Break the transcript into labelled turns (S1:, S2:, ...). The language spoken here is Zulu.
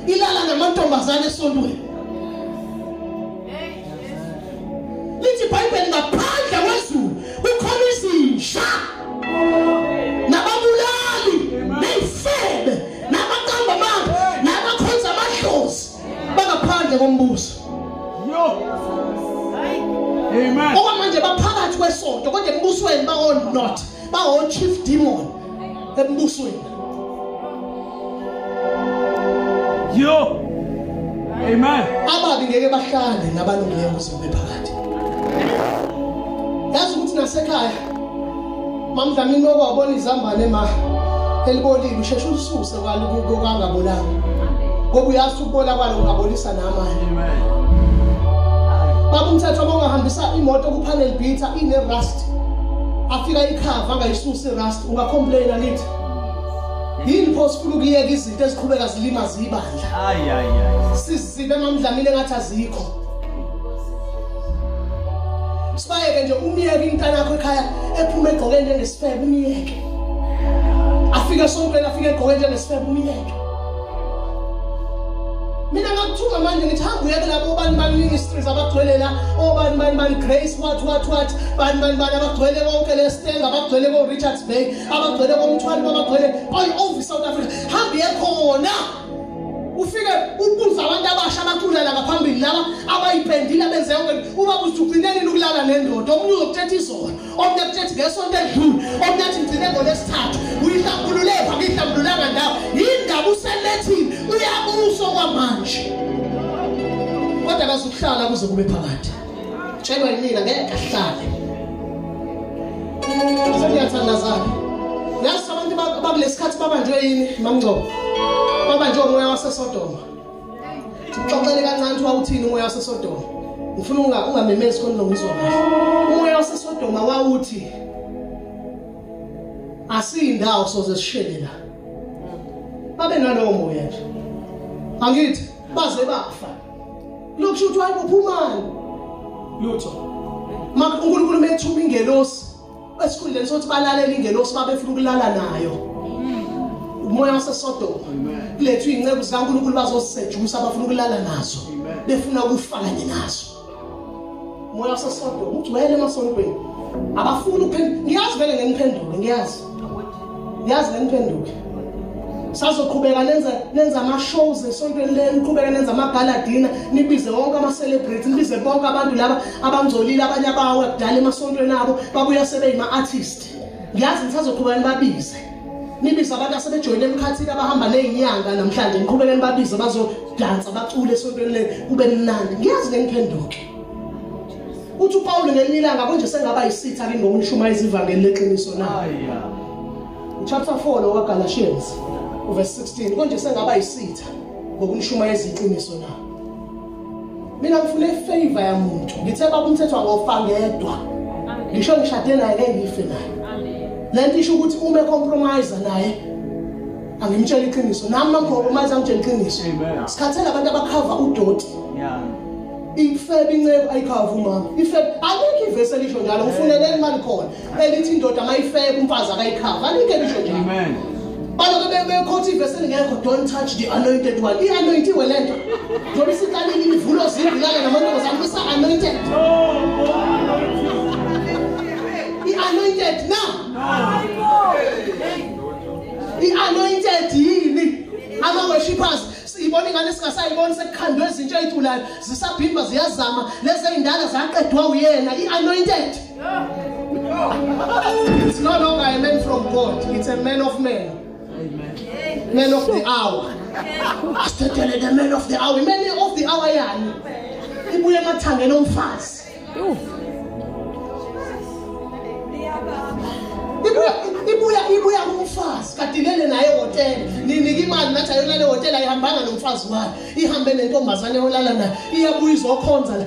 S1: ilala namantombazane esontweni lithi iBhayibheli ngaphandle kwezulu kukhona izinja nababulali neyifebe nabaqamba amanga nabakhonza amadlozi bangaphandle kombuso. Amen. Okwamanje baphakathi kwesonto kodwa embusweni not bawo chief demon embusweni.
S2: Amen.
S1: Ababi ngeke bahlale nabalungileyo kuze kube phakathi. Yazi ukuthi nasekhaya mamdlamini okwabona izambane elibolile usheshe ususe kwangabolanga. Ngoba uyazi ukubola kwalo ungabolisa namanye.
S2: Amen.
S1: Baba umthetho abongahambisa imoto kupanel beater ine rust. Afika ikhava angayisusi rust ungacomplain alithi. Yini pho sifuna ukuyeka izinto eziqhubeka zilimaza ibandla. Sizibe mamdlamini ngathi azikho. Sibayeke nje umyeke intana yakho ekhaya ephuma egqoke njengesifebe umyeke. Afike sonkweni afike egqoke njengesifebe umyeke. Mina ngakuthunga manje ngithi hamba uyeke labo bani ministries abagcwele la obani Grace what bani abagcwele konke leSteng abagcwele ko Richards Bay abagcwele komthwali abagcwele all over South Africa hamba yekhona ufike ubuza abantu abasha abaculela ngaphambili laba abayipendile benze yonke uba uzugcineni ukulala nendoda omunye uzokuthetha izona omnye ukuthetha ngesonto edlule omnye athi ngicine ngolesithathu uyihlambulule pha ngihlambululanga ndawo indaba uselethini uyabuso kwamanje kodwa akazukuhlala kuze kube phakathi tshelwa yimina ngeke ahlale sengiyathandazana yazi abantu bakulesikhathi babanjwe yini mamngcobo babanjwe umoya waseSodoma sixoxele kancane wawuthini umoya waseSodoma ngifuna ungamemezi khona ngizwa kahle umoya waseSodoma wawuthi asindawo soze sishelela babe nalowo moya nje angithi baze bafa lokusho ukuthi wayiphumani lutho maka uNkulunkulu methuma ingelosi esikhundleni sokuthi balalela ingelosi babefuna ukulala nayo umoya waseSodoma lethu ingcebo zikaNkulunkulu bazosisejusa abafuna ukulala nazo befuna ukufakanye nazo umoya waseSodoma ugcwele emasontweni abafuna ngiyazi vele ngeniphenduke ngiyazi ngeniphenduke sazoqhubeka nenza ama shows esontweni leni qhubeka nenza amagaladina nibize wonke ama celebrities nibize bonke abantu laba abangcolile abanye abawe kudala emasontweni abo babuya sebeyima artist ngiyazi nisazoqhubeka nibabize nibize abantu asebejoyine emkhathini abahamba nezinyanga namhlanje niqhubeka nibabize bazodansa bacule esontweni leni kube mnandi ngiyazi ngeniphenduke uthi uPaul ngelinilanga konje sengaba yisitha ke ngokunishumayeza ivangeli leqiniso na chapter 4 lo kaGalatians verse 16 konje sengaba yisitha ngokunishumayeza iqiniso na mina ngifuna ifavor yamuntu ngithe baba umthetho awufa ngedwa ngisho ngishade naye ngeke ngife naye lento isho ukuthi uma compromise naye angimtshela iqiniso nami ngicompromise angitshela iqiniso sikhathela abantu abakhava udoti ifebe incebo ayikhava umama ifebe alike ivese lisho njalo ufunele imali khona elithi indoda mayifebe umfazi akayikhava alike lisho njalo amen baloke bekhothi ivese ngekho don't touch the anointed one ianointiwe lento njobe sikalini imivulo zindilana namantombazana besa anointed anointed anointed yini ama worshippers sibona ingane singasayiboni sekukhandwe izinto ezithulayo zisabhimba ziyazama lezi indala zaqedwa uyena anointed it's no longer a man from God it's a man of men amen man of the hour asithetele the man of the hour man of the hour yani ibuye emathangeni omfazi ibuya kumfazi kadilele naye hotel ninika imali nathi ayolala hotel ayihambanga nomfazi wayo ihambe nentombazane olala nayo iyabuya izokhonza